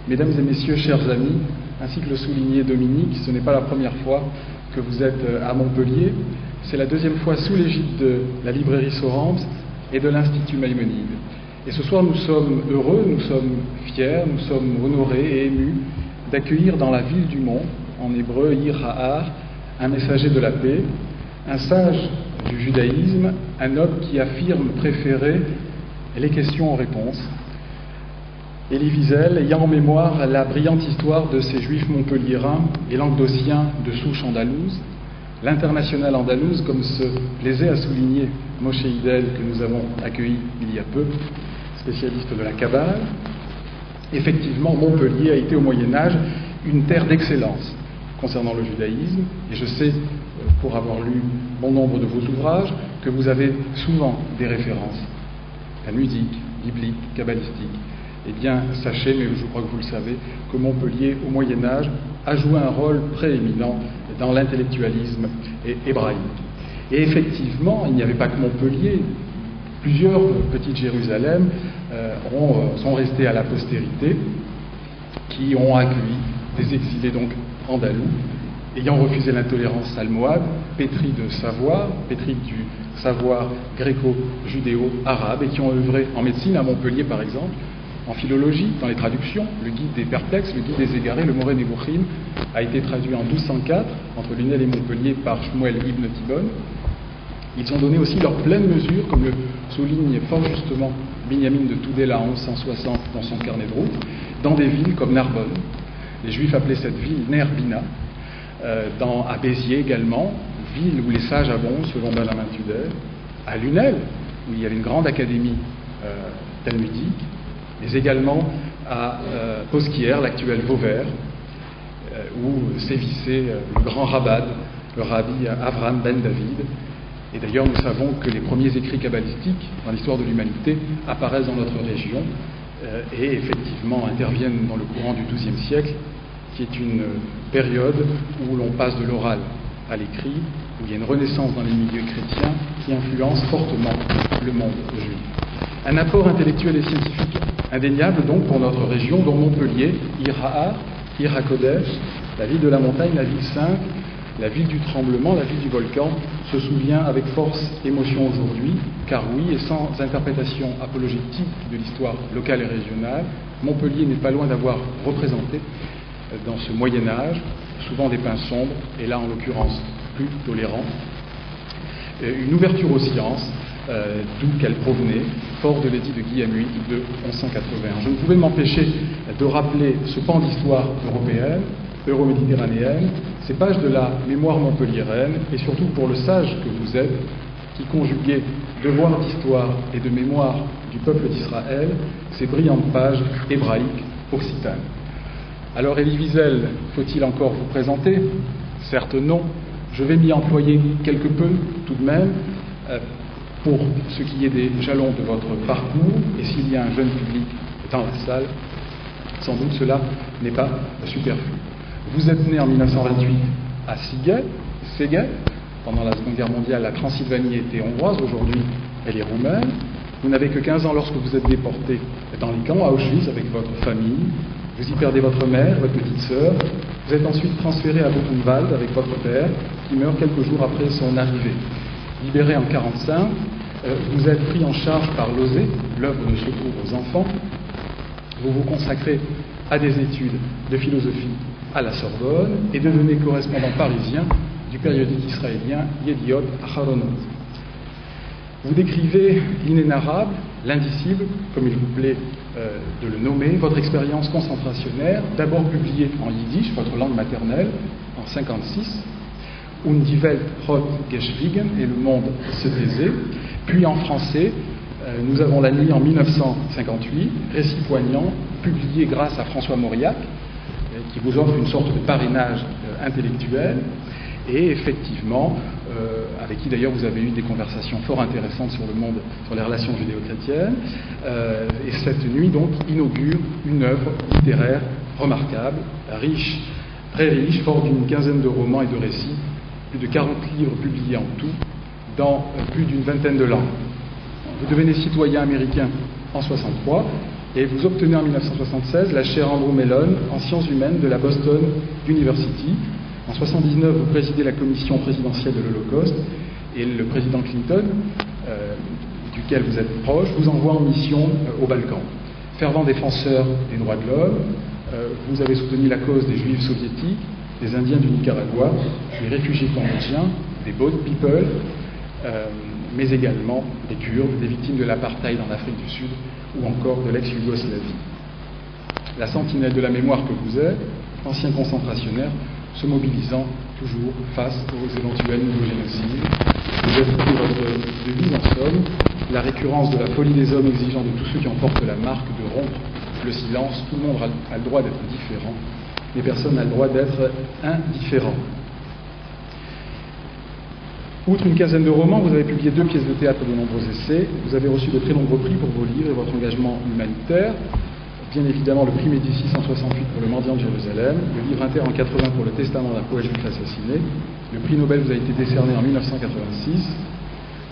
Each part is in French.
Mesdames et messieurs, chers amis, ainsi que le soulignait Dominique, ce n'est pas la première fois que vous êtes à Montpellier. C'est la deuxième fois sous l'égide de la librairie Sorams et de l'Institut Maïmonide. Et ce soir, nous sommes heureux, nous sommes fiers, nous sommes honorés et émus d'accueillir dans la ville du Mont, en hébreu Ir-Ha'ar, un messager de la paix, un sage du judaïsme, un homme qui affirme préférer les questions aux réponses. Elie Wiesel, ayant en mémoire la brillante histoire de ces juifs montpelliérains et languedociens de souche andalouse, l'international andalouse, comme se plaisait à souligner Moshe Hidel, que nous avons accueilli il y a peu, spécialiste de la Kabbale. Effectivement, Montpellier a été au Moyen-Âge une terre d'excellence concernant le judaïsme, et je sais, pour avoir lu bon nombre de vos ouvrages, que vous avez souvent des références talmudiques, bibliques, kabbalistiques. Eh bien, sachez, mais je crois que vous le savez, que Montpellier, au Moyen-Âge, a joué un rôle prééminent dans l'intellectualisme hébraïque. Et effectivement, il n'y avait pas que Montpellier. Plusieurs petites Jérusalem sont restées à la postérité, qui ont accueilli des exilés donc andalous, ayant refusé l'intolérance almohade, pétris de savoir, pétris du savoir gréco-judéo-arabe, et qui ont œuvré en médecine à Montpellier, par exemple, en philologie, dans les traductions. Le guide des perplexes, le guide des égarés, le Moré Nebuchim, a été traduit en 1204 entre Lunel et Montpellier par Shmuel ibn Tibon. Ils ont donné aussi leur pleine mesure, comme le souligne fort justement Binyamin de Tudela en 1160 dans son carnet de route, dans des villes comme Narbonne. Les Juifs appelaient cette ville Ner Bina, à Béziers également, ville où les sages abondent, selon Benjamin Tuder, à Lunel, où il y avait une grande académie talmudique, mais également à Posquière, l'actuel Vauvert, où sévissait le grand rabbin, le rabbi Avraham ben David. Et d'ailleurs, nous savons que les premiers écrits kabbalistiques dans l'histoire de l'humanité apparaissent dans notre région et effectivement interviennent dans le courant du XIIe siècle, qui est une période où l'on passe de l'oral à l'écrit, où il y a une renaissance dans les milieux chrétiens qui influence fortement le monde juif. Un apport intellectuel et scientifique indéniable donc pour notre région, dont Montpellier, Ir-Ha'ar, Ir HaKodesh, la ville de la montagne, la ville sainte, la ville du tremblement, la ville du volcan, se souvient avec force, émotion aujourd'hui, car oui, et sans interprétation apologétique de l'histoire locale et régionale, Montpellier n'est pas loin d'avoir représenté dans ce Moyen-Âge, souvent des peints sombres, et là en l'occurrence plus tolérants, une ouverture aux sciences, d'où qu'elle provenait, fort de l'édit de Guillaume VIII de 1181. Je ne pouvais m'empêcher de rappeler ce pan d'histoire européenne, euro-méditerranéenne, ces pages de la mémoire montpelliéraine, et surtout pour le sage que vous êtes, qui conjuguait devoir d'histoire et de mémoire du peuple d'Israël, ces brillantes pages hébraïques occitanes. Alors, Elie Wiesel, faut-il encore vous présenter? Certes non. Je vais m'y employer quelque peu, tout de même, pour ce qui est des jalons de votre parcours, et s'il y a un jeune public dans la salle, sans doute cela n'est pas superflu. Vous êtes né en 1928 à Szeged. Pendant la Seconde Guerre mondiale, la Transylvanie était hongroise, aujourd'hui elle est roumaine. Vous n'avez que 15 ans lorsque vous êtes déporté dans les camps, à Auschwitz, avec votre famille. Vous y perdez votre mère, votre petite sœur. Vous êtes ensuite transféré à Buchenwald avec votre père, qui meurt quelques jours après son arrivée. Libéré en 1945, vous êtes pris en charge par l'OSE, l'œuvre de secours aux enfants. Vous vous consacrez à des études de philosophie à la Sorbonne et devenez correspondant parisien du périodique israélien Yediot Aharonot. Vous décrivez l'inénarrable, l'indicible, comme il vous plaît de le nommer, votre expérience concentrationnaire, d'abord publiée en yiddish, votre langue maternelle, en 1956, Und die Welt hat geschwiegen, et le monde se taisait, puis en français, nous avons la nuit en 1958, récit poignant, publié grâce à François Mauriac, qui vous offre une sorte de parrainage intellectuel, et effectivement, avec qui d'ailleurs vous avez eu des conversations fort intéressantes sur le monde, sur les relations judéo-chrétiennes, et cette nuit donc inaugure une œuvre littéraire remarquable, riche, très riche, fort d'une quinzaine de romans et de récits, plus de 40 livres publiés en tout, dans plus d'une vingtaine de langues. Vous devenez citoyen américain en 1963, Et vous obtenez en 1976 la chaire Andrew Mellon en sciences humaines de la Boston University. En 1979, vous présidez la commission présidentielle de l'Holocauste et le président Clinton, duquel vous êtes proche, vous envoie en mission aux Balkans. Fervent défenseur des droits de l'homme, vous avez soutenu la cause des Juifs soviétiques, des Indiens du Nicaragua, des réfugiés cambodgiens, des Boat People, mais également des Kurdes, des victimes de l'apartheid en Afrique du Sud ou encore de l'ex-Yougoslavie. La sentinelle de la mémoire que vous êtes, ancien concentrationnaire, se mobilisant toujours face aux éventuels nouveaux génocides. Vous avez dit votre devise en somme, la récurrence de la folie des hommes exigeant de tous ceux qui en portent la marque de rompre le silence. Tout le monde a le droit d'être différent, mais personne n'a le droit d'être indifférent. Outre une quinzaine de romans, vous avez publié 2 pièces de théâtre et de nombreux essais. Vous avez reçu de très nombreux prix pour vos livres et votre engagement humanitaire. Bien évidemment, le prix Médicis 168 pour Le Mendiant de Jérusalem, le livre Inter en 80 pour Le Testament d'un poète juif assassiné. Le prix Nobel vous a été décerné en 1986.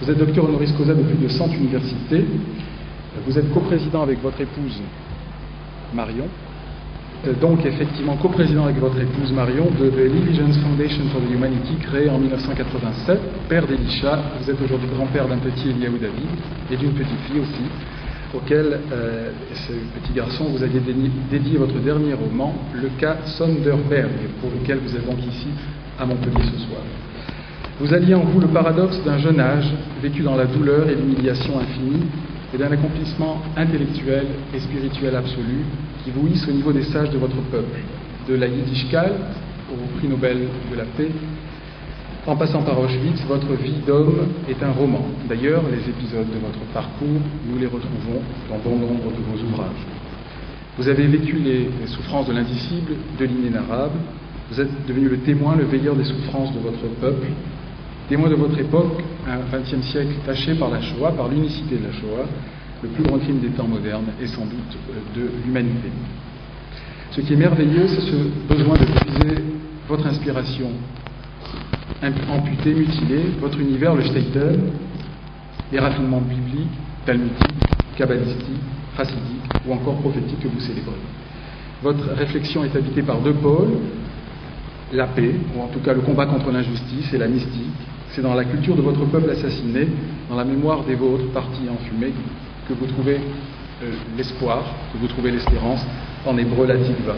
Vous êtes docteur honoris causa de plus de 100 universités. Vous êtes coprésident avec votre épouse Marion. Donc effectivement coprésident avec votre épouse Marion de The Allegiance Foundation for the Humanity, créée en 1987, père d'Elisha. Vous êtes aujourd'hui grand-père d'un petit Eliaou David et d'une petite fille aussi, auquel ce petit garçon vous aviez dédié votre dernier roman, Le cas Sonderberg, pour lequel vous êtes donc ici à Montpellier ce soir. Vous alliez en vous le paradoxe d'un jeune âge, vécu dans la douleur et l'humiliation infinie, et d'un accomplissement intellectuel et spirituel absolu qui vous hisse au niveau des sages de votre peuple, de la Yiddishkeit au prix Nobel de la paix, en passant par Auschwitz. Votre vie d'homme est un roman. D'ailleurs, les épisodes de votre parcours, nous les retrouvons dans bon nombre de vos ouvrages. Vous avez vécu les souffrances de l'indicible, de l'inénarrable. Vous êtes devenu le témoin, le veilleur des souffrances de votre peuple, témoin de votre époque, un XXe siècle taché par la Shoah, par l'unicité de la Shoah, le plus grand crime des temps modernes et sans doute de l'humanité. Ce qui est merveilleux, c'est ce besoin de puiser votre inspiration amputée, mutilée, votre univers, le shtetl, les raffinements bibliques, talmudiques, kabbalistiques, chassidiques ou encore prophétiques que vous célébrez. Votre réflexion est habitée par 2 pôles, la paix, ou en tout cas le combat contre l'injustice, et la mystique. C'est dans la culture de votre peuple assassiné, dans la mémoire des vôtres partis enfumés, que vous trouvez l'espoir, que vous trouvez l'espérance, en hébreu la tikva.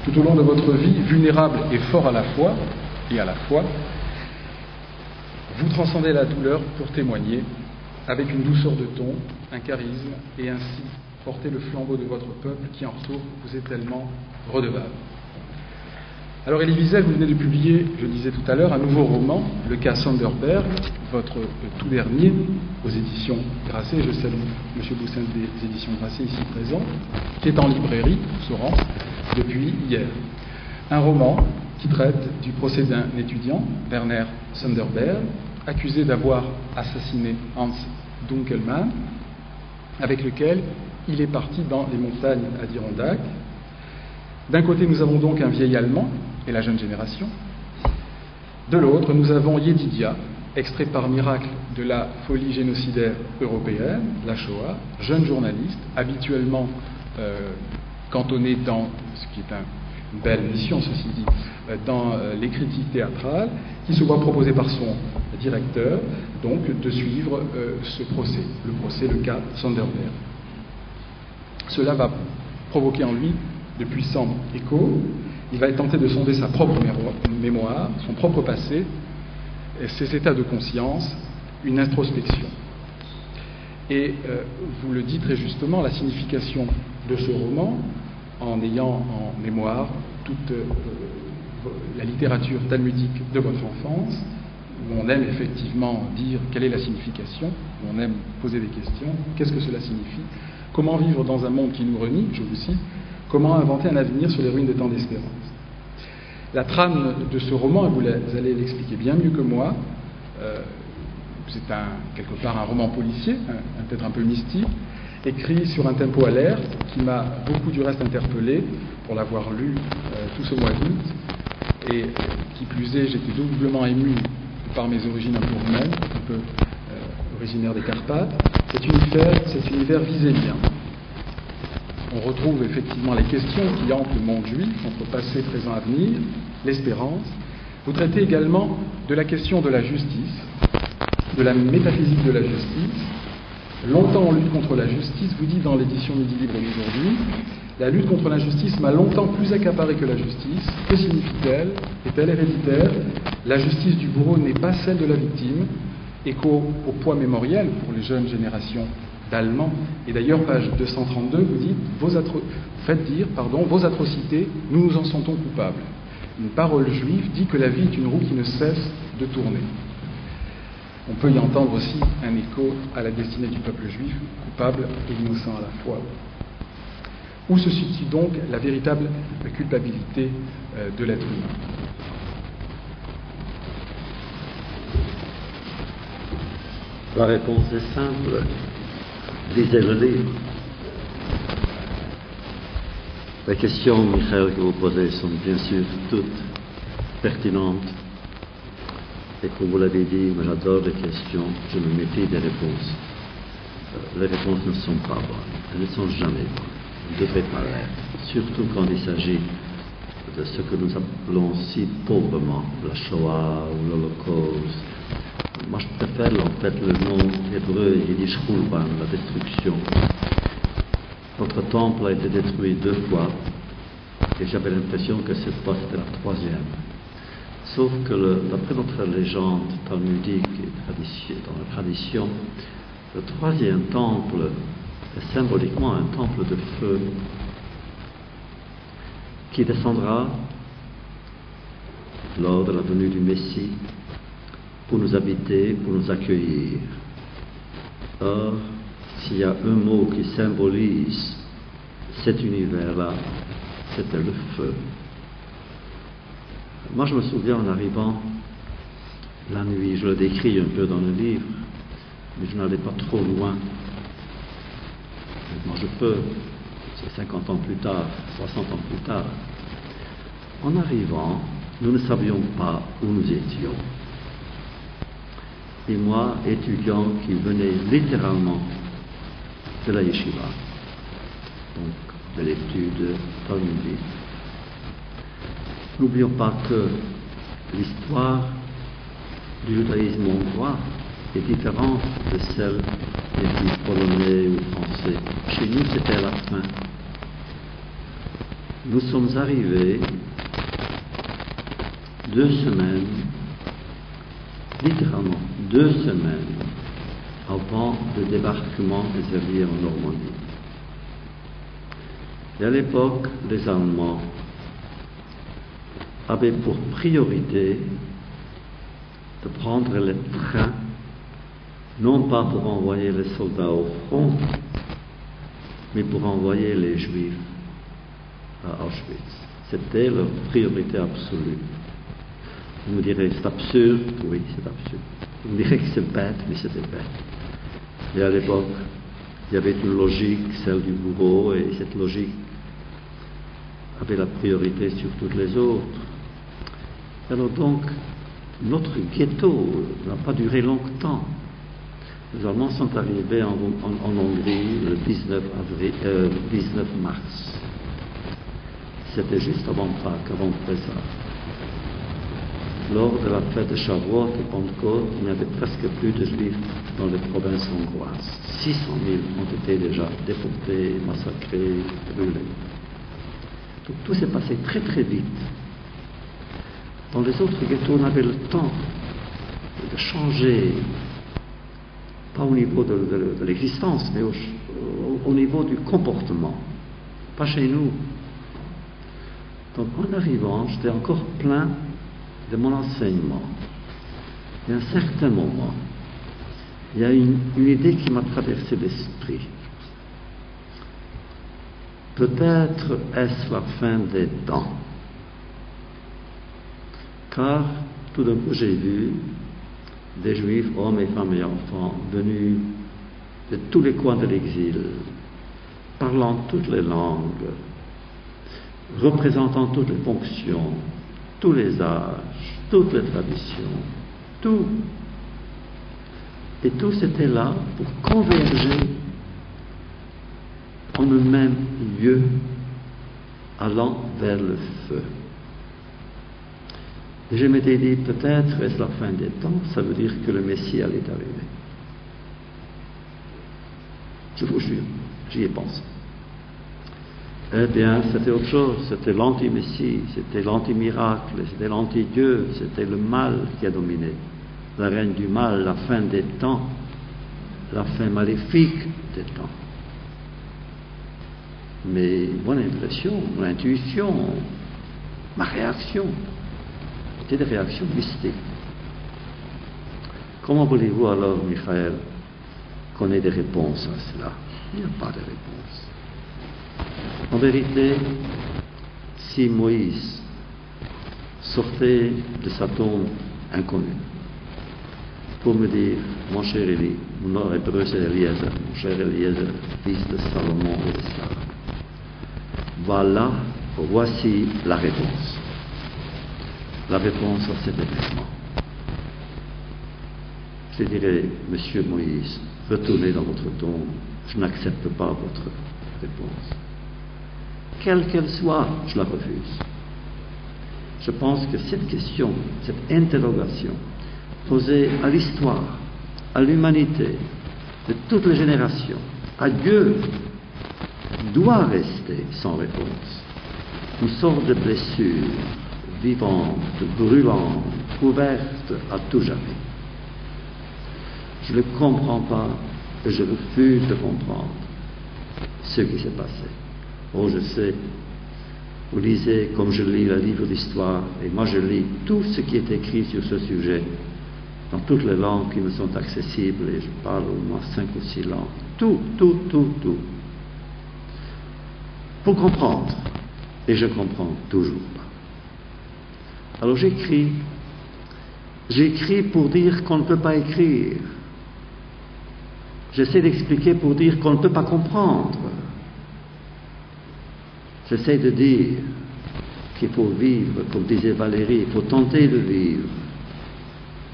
Tout au long de votre vie, vulnérable et fort à la fois, vous transcendez la douleur pour témoigner, avec une douceur de ton, un charisme, et ainsi porter le flambeau de votre peuple qui en retour vous est tellement redevable. Alors Elie Wiesel, vous venez de publier, je le disais tout à l'heure, un nouveau roman, Le cas Sonderberg, votre tout dernier, aux éditions Grasset. Je salue M. Boussin des éditions Grasset ici présent, qui est en librairie, Sorens, depuis hier. Un roman qui traite du procès d'un étudiant, Werner Sonderberg, accusé d'avoir assassiné Hans Dunkelmann, avec lequel il est parti dans les montagnes Adirondacks. D'un côté, nous avons donc un vieil Allemand et la jeune génération. De l'autre, nous avons Yedidia, extrait par miracle de la folie génocidaire européenne, la Shoah, jeune journaliste, habituellement cantonné dans, ce qui est une belle mission ceci dit, dans les critiques théâtrales, qui se voit proposer par son directeur, donc, de suivre ce procès, le cas Sonderberg. Cela va provoquer en lui de puissants échos. Il va être tenté de sonder sa propre mémoire, son propre passé, et ses états de conscience, une introspection. Et vous le dites très justement, la signification de ce roman, en ayant en mémoire toute la littérature talmudique de votre enfance, où on aime effectivement dire quelle est la signification, où on aime poser des questions, qu'est-ce que cela signifie, comment vivre dans un monde qui nous renie, je vous cite, comment inventer un avenir sur les ruines de tant d'espérance. La trame de ce roman, et vous allez l'expliquer bien mieux que moi, c'est quelque part un roman policier, peut-être un peu mystique, écrit sur un tempo alerte, qui m'a beaucoup du reste interpellé, pour l'avoir lu tout ce mois d'août, et qui plus est, j'étais doublement ému par mes origines un peu roumaines, un peu originaire des Carpates. Cet univers viselien, on retrouve effectivement les questions qui hantent le monde juif, entre passé, présent, avenir, l'espérance. Vous traitez également de la question de la justice, de la métaphysique de la justice. Longtemps en lutte contre la justice, vous dites dans l'édition Midi Libre d'aujourd'hui, la lutte contre l'injustice m'a longtemps plus accaparé que la justice. Que signifie-t-elle? Est-elle héréditaire? La justice du bourreau n'est pas celle de la victime. Écho au poids mémoriel pour les jeunes générations d'Allemands. Et d'ailleurs, page 232, vous dites, faites dire, vos atrocités, nous nous en sentons coupables. Une parole juive dit que la vie est une roue qui ne cesse de tourner. On peut y entendre aussi un écho à la destinée du peuple juif, coupable et innocent à la fois. Où se situe donc la véritable culpabilité de l'être humain? La réponse est simple. Lisez le livre. Les questions, Michael, que vous posez sont bien sûr toutes pertinentes. Et comme vous l'avez dit, moi j'adore les questions, je me méfie des réponses. Les réponses ne sont pas bonnes, elles ne sont jamais bonnes, elles ne devraient pas l'être, surtout quand il s'agit de ce que nous appelons si pauvrement la Shoah ou l'Holocauste. Moi je préfère en fait le nom hébreu yiddish Khurban, la destruction. Notre temple a été détruit 2 fois et j'avais l'impression que cette fois c'était la 3e. Sauf que d'après notre légende talmudique et dans la tradition, le 3e temple est symboliquement un temple de feu qui descendra lors de la venue du Messie pour nous habiter, pour nous accueillir. Or, s'il y a un mot qui symbolise cet univers-là, c'était le feu. Moi, je me souviens en arrivant la nuit, je le décris un peu dans le livre, mais je n'allais pas trop loin. Moi, je peux, c'est 50 ans plus tard, 60 ans plus tard. En arrivant, nous ne savions pas où nous étions. Et moi, étudiant qui venait littéralement de la yeshiva, donc de l'étude talmudique. N'oublions pas que l'histoire du judaïsme hongrois est différente de celle des juifs polonais ou français. Chez nous, c'était la fin. Nous sommes arrivés 2 semaines, littéralement 2 semaines, avant le débarquement des Alliés en Normandie. Et à l'époque, les Allemands avaient pour priorité de prendre les trains, non pas pour envoyer les soldats au front, mais pour envoyer les Juifs à Auschwitz. C'était leur priorité absolue. Vous me direz, c'est absurde. Oui, c'est absurde. Vous me direz que c'est bête, mais c'était bête. Et à l'époque, il y avait une logique, celle du bourreau, et cette logique avait la priorité sur toutes les autres. Alors donc, notre ghetto n'a pas duré longtemps. Les Allemands sont arrivés en Hongrie le 19 mars. C'était juste avant Pâques, avant Pessah. Lors de la fête de Shavuot et Pentecôte, il n'y avait presque plus de Juifs dans les provinces hongroises. 600 000 ont été déjà déportés, massacrés, brûlés. Donc tout s'est passé très très vite. Dans les autres ghettos, on avait le temps de changer, pas au niveau de l'existence, mais au niveau du comportement. Pas chez nous. Donc en arrivant, j'étais encore plein de mon enseignement. Et à un certain moment, il y a une idée qui m'a traversé l'esprit. Peut-être est-ce la fin des temps. Car tout d'un coup j'ai vu des Juifs, hommes et femmes et enfants, venus de tous les coins de l'exil, parlant toutes les langues, représentant toutes les fonctions, tous les âges, toutes les traditions, tout. Et tous étaient là pour converger en le même lieu, allant vers le feu. Et je m'étais dit, peut-être est-ce la fin des temps, ça veut dire que le Messie allait arriver. Je vous jure, j'y ai pensé. Eh bien, c'était autre chose, c'était l'anti-Messie, c'était l'anti-miracle, c'était l'anti-Dieu, c'était le mal qui a dominé. La reine du mal, la fin des temps, la fin maléfique des temps. Mais mon impression, mon intuition, ma réaction, c'était des réactions mystiques. Comment voulez-vous alors, Michael, qu'on ait des réponses à cela? Il n'y a pas de réponse. En vérité, si Moïse sortait de sa tombe inconnue pour me dire, mon cher Élie, mon nom hébreu c'est Eliezer, mon cher Eliezer, fils de Salomon et de Sarah, voici la réponse. La réponse à cet événement. Je dirais, Monsieur Moïse, retournez dans votre tombe, je n'accepte pas votre réponse. Quelle qu'elle soit, je la refuse. Je pense que cette question, cette interrogation, posée à l'histoire, à l'humanité, de toutes les générations, à Dieu, doit rester sans réponse. Une sorte de blessure vivante, brûlante, ouverte à tout jamais. Je ne comprends pas et je refuse de comprendre ce qui s'est passé. Oh, je sais, vous lisez comme je lis le livre d'histoire, et moi je lis tout ce qui est écrit sur ce sujet, dans toutes les langues qui me sont accessibles, et je parle au moins 5 ou 6 langues. Tout. Pour comprendre. Et je comprends toujours pas. Alors j'écris pour dire qu'on ne peut pas écrire. J'essaie d'expliquer pour dire qu'on ne peut pas comprendre. J'essaie de dire qu'il faut vivre, comme disait Valérie, il faut tenter de vivre.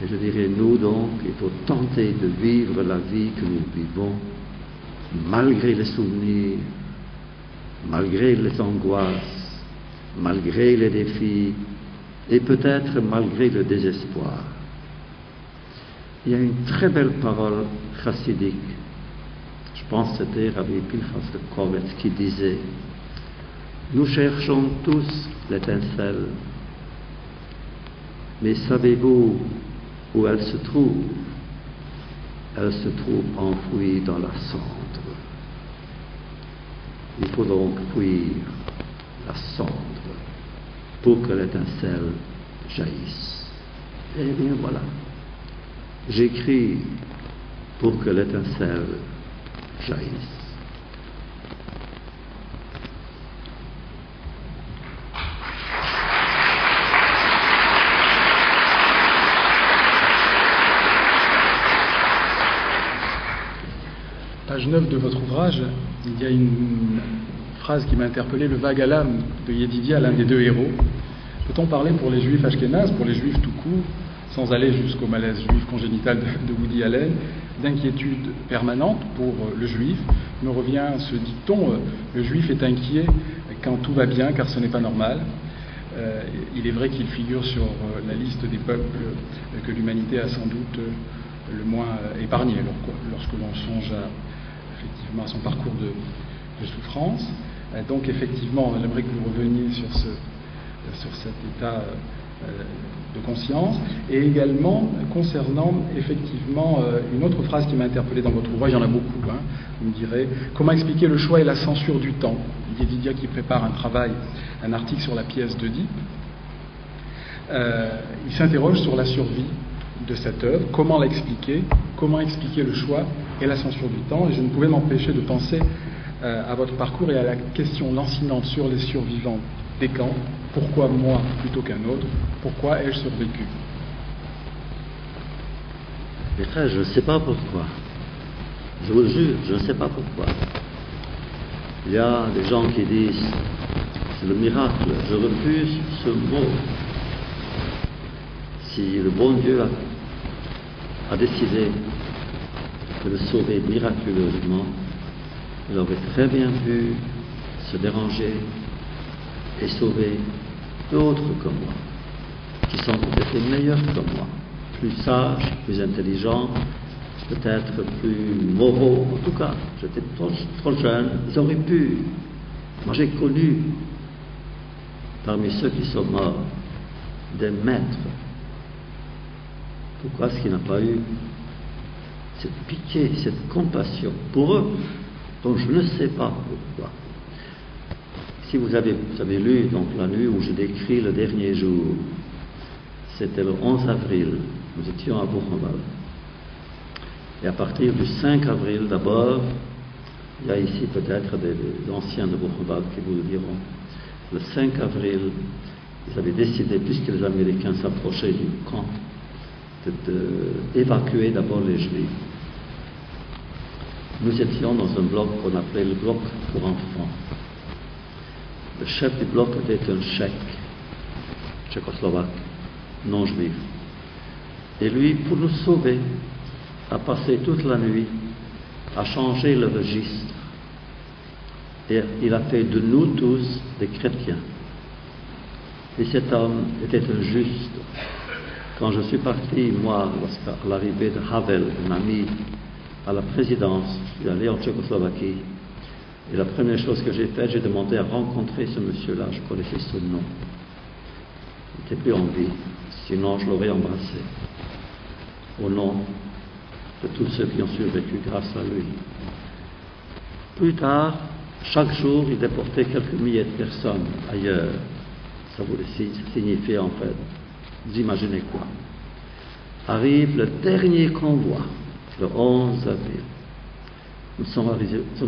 Et je dirais, nous donc, il faut tenter de vivre la vie que nous vivons, malgré les souvenirs, malgré les angoisses, malgré les défis, et peut-être malgré le désespoir. Il y a une très belle parole chassidique, je pense que c'était Rabbi Pinchas de Kovetz qui disait, nous cherchons tous l'étincelle, mais savez-vous où elle se trouve? Elle se trouve enfouie dans la cendre. Il faut donc fuir la cendre pour que l'étincelle jaillisse. Eh bien voilà, j'écris pour que l'étincelle jaillisse. Page 9 de votre ouvrage, il y a une phrase qui m'a interpellé, le vague à l'âme de Yedidia, l'un des deux héros. Peut-on parler pour les juifs ashkénazes, pour les juifs tout court, sans aller jusqu'au malaise juif congénital de Woody Allen, d'inquiétude permanente pour le juif? Me revient ce dicton, le juif est inquiet quand tout va bien, car ce n'est pas normal. Il est vrai qu'il figure sur la liste des peuples que l'humanité a sans doute le moins épargné lorsque l'on songe effectivement à son parcours de souffrance. Donc effectivement, j'aimerais que vous reveniez sur cet état de conscience, et également concernant effectivement une autre phrase qui m'a interpellé dans votre ouvrage, il y en a beaucoup, vous me direz, comment expliquer le choix et la censure du temps? Yedidia qui prépare un article sur la pièce d'Oedipe, il s'interroge sur la survie de cette œuvre, comment l'expliquer, comment expliquer le choix et la censure du temps, et je ne pouvais m'empêcher de penser à votre parcours et à la question lancinante sur les survivants des camps. Pourquoi moi plutôt qu'un autre? Pourquoi ai-je survécu? Mais frère, je ne sais pas pourquoi. Je vous le jure, je ne sais pas pourquoi. Il y a des gens qui disent, c'est le miracle, je refuse ce mot. Si le bon Dieu a décidé de le sauver miraculeusement, il aurait très bien pu se déranger et sauver d'autres comme moi, qui sont peut-être meilleurs que moi, plus sages, plus intelligents, peut-être plus moraux. En tout cas, j'étais trop jeune, ils auraient pu. Moi, j'ai connu, parmi ceux qui sont morts, des maîtres. Pourquoi est-ce qu'il n'a pas eu cette pitié, cette compassion pour eux, dont je ne sais pas pourquoi? Si vous avez lu donc la nuit où je décris le dernier jour, c'était le 11 avril, nous étions à Buchenwald. Et à partir du 5 avril, d'abord, il y a ici peut-être des anciens de Buchenwald qui vous le diront, le 5 avril, ils avaient décidé, puisque les Américains s'approchaient du camp, d'évacuer d'abord les Juifs. Nous étions dans un bloc qu'on appelait le bloc pour enfants. Le chef du bloc était un Tchèque, tchécoslovaque, non juif. Et lui, pour nous sauver, a passé toute la nuit à changer le registre. Et il a fait de nous tous des chrétiens. Et cet homme était injuste. Quand je suis parti, moi, à l'arrivée de Havel, un ami, à la présidence, je suis allé en Tchécoslovaquie. Et la première chose que j'ai faite, j'ai demandé à rencontrer ce monsieur-là. Je connaissais son nom. Il n'était plus en vie. Sinon, je l'aurais embrassé. Au nom de tous ceux qui ont survécu grâce à lui. Plus tard, chaque jour, il déportait quelques milliers de personnes ailleurs. Ça voulait signifier en fait, vous imaginez quoi? Arrive le dernier convoi, le 11 avril. Nous sommes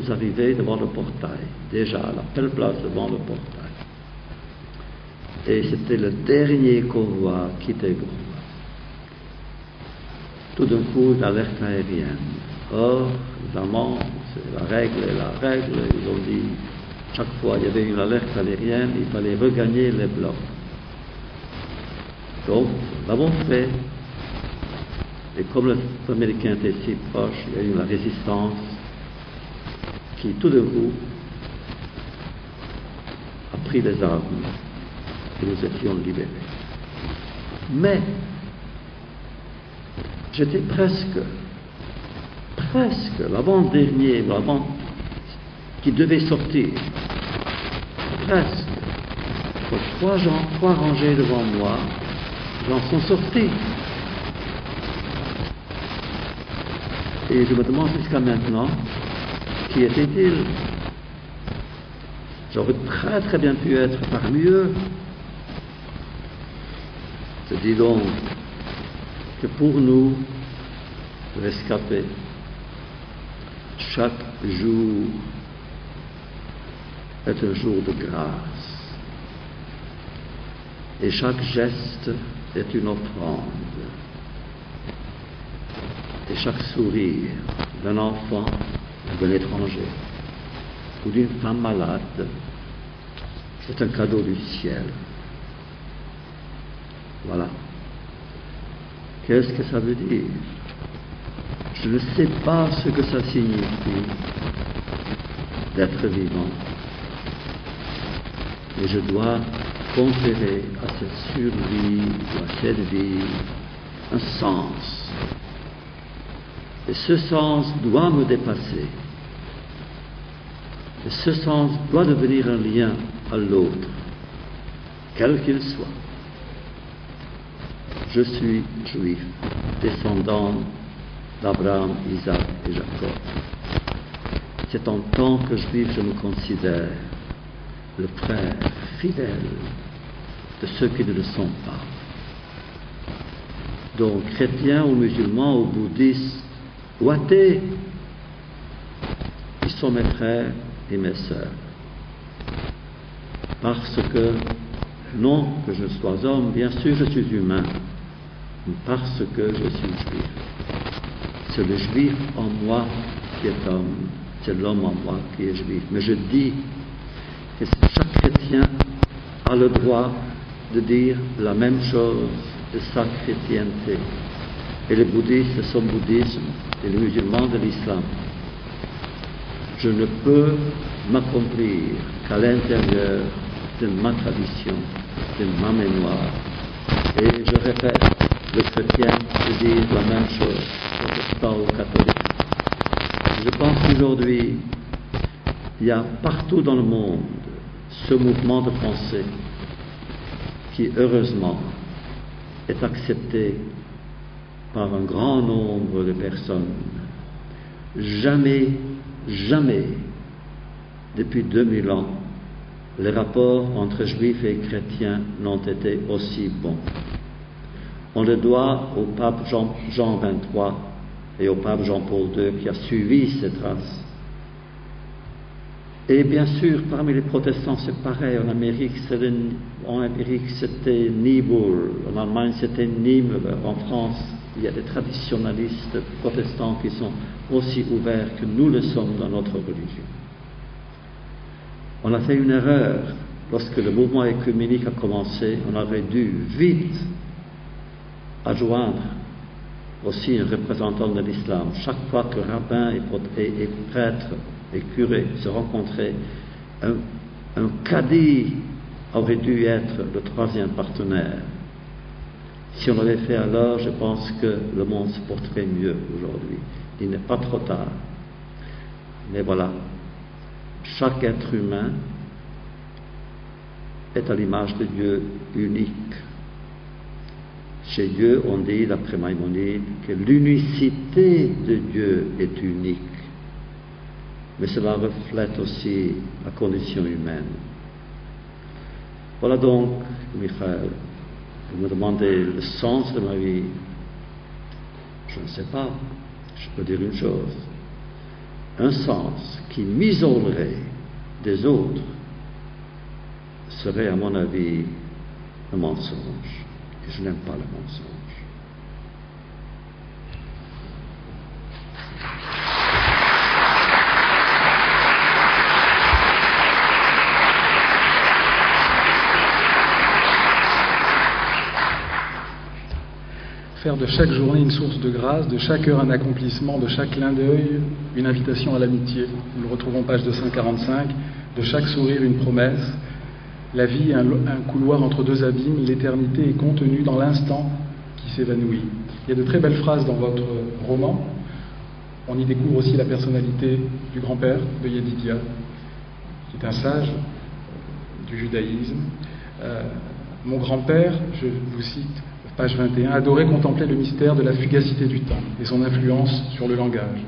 arrivés devant le portail, déjà à la belle place devant le portail. Et c'était le dernier convoi qui quittait Buchenwald. Tout d'un coup, une alerte aérienne. Or, évidemment, c'est la règle et la règle. Ils ont dit, chaque fois il y avait une alerte aérienne, il fallait regagner les blocs. Donc, nous l'avons fait. Et comme les Américains étaient si proches, il y a eu la résistance qui, tout d'un coup, a pris les armes et nous étions libérés. Mais, j'étais presque, l'avant-dernier, qui devait sortir. Presque. Donc, trois rangées devant moi, j'en sont sortis. Et je me demande jusqu'à maintenant, qui était-il? J'aurais très très bien pu être parmi eux. Je dis donc que pour nous, rescapés, chaque jour est un jour de grâce. Et chaque geste est une offrande. Et chaque sourire d'un enfant ou d'un étranger ou d'une femme malade est un cadeau du ciel. Voilà. Qu'est-ce que ça veut dire? Je ne sais pas ce que ça signifie d'être vivant. Et je dois conférer à cette survie ou à cette vie un sens. Et ce sens doit me dépasser. Et ce sens doit devenir un lien à l'autre, quel qu'il soit. Je suis juif, descendant d'Abraham, Isaac et Jacob. C'est en tant que juif je me considère le frère fidèle de ceux qui ne le sont pas. Donc, chrétiens ou musulmans ou bouddhistes ou athées, ils sont mes frères et mes sœurs. Parce que, non que je sois homme, bien sûr je suis humain, mais parce que je suis juif. C'est le juif en moi qui est homme, c'est l'homme en moi qui est juif. Mais je dis que chaque chrétien a le droit de dire la même chose de sa chrétienté. Et les bouddhistes de son bouddhisme, et les musulmans de l'islam. je ne peux m'accomplir qu'à l'intérieur de ma tradition, de ma mémoire. Et je répète, le chrétien peut dire la même chose, protestant ou catholique. Je pense qu'aujourd'hui, il y a partout dans le monde ce mouvement de pensée qui, heureusement, est accepté par un grand nombre de personnes. Jamais, depuis 2000 ans, les rapports entre juifs et chrétiens n'ont été aussi bons. On le doit au pape Jean XXIII et au pape Jean-Paul II qui a suivi ces traces. Et bien sûr, parmi les protestants, c'est pareil. En Amérique, c'était Niebourg. En Allemagne, c'était Nimmer. En France, il y a des traditionalistes protestants qui sont aussi ouverts que nous le sommes dans notre religion. On a fait une erreur lorsque le mouvement œcuménique a commencé. On aurait dû vite adjoindre aussi un représentant de l'islam. Chaque fois que rabbin et prêtre et curé se rencontraient, un cadi aurait dû être le troisième partenaire. Si on l'avait fait alors, je pense que le monde se porterait mieux aujourd'hui. Il n'est pas trop tard. Mais voilà, chaque être humain est à l'image de Dieu unique. Chez Dieu, on dit, d'après Maïmonide, que l'unicité de Dieu est unique. Mais cela reflète aussi la condition humaine. Voilà donc, Michael, vous me demandez le sens de ma vie. Je ne sais pas. Je peux dire une chose. Un sens qui m'isolerait des autres serait, à mon avis, un mensonge. Et je n'aime pas le mensonge. Faire de chaque journée une source de grâce, de chaque heure un accomplissement, de chaque clin d'œil une invitation à l'amitié. Nous le retrouvons page 245. De chaque sourire une promesse. La vie est un couloir entre deux abîmes. L'éternité est contenue dans l'instant qui s'évanouit. Il y a de très belles phrases dans votre roman. On y découvre aussi la personnalité du grand-père de Yedidia, qui est un sage du judaïsme. Mon grand-père, je vous cite, page 21, adorait contempler le mystère de la fugacité du temps et son influence sur le langage.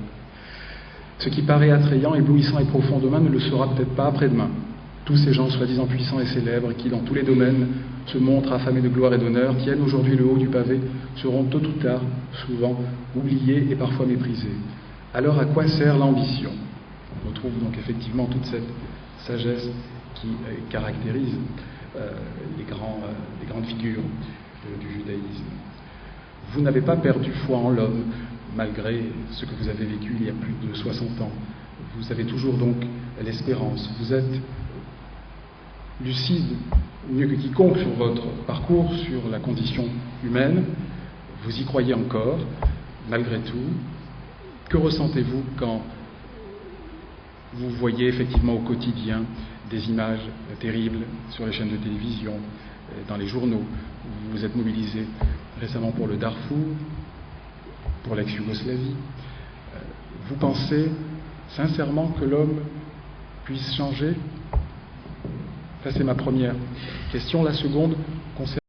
Ce qui paraît attrayant, éblouissant et profond demain ne le sera peut-être pas après-demain. Tous ces gens soi-disant puissants et célèbres qui, dans tous les domaines, se montrent affamés de gloire et d'honneur, tiennent aujourd'hui le haut du pavé, seront tôt ou tard, souvent, oubliés et parfois méprisés. Alors à quoi sert l'ambition? On retrouve donc effectivement toute cette sagesse qui caractérise les grandes figures du judaïsme. Vous n'avez pas perdu foi en l'homme, malgré ce que vous avez vécu il y a plus de 60 ans. Vous avez toujours donc l'espérance. Vous êtes lucide, mieux que quiconque, sur votre parcours, sur la condition humaine. Vous y croyez encore, malgré tout. Que ressentez-vous quand vous voyez effectivement au quotidien des images terribles sur les chaînes de télévision, dans les journaux? Vous vous êtes mobilisé récemment pour le Darfour, pour l'ex-Yougoslavie. Vous pensez sincèrement que l'homme puisse changer? Ça, c'est ma première question. La seconde concerne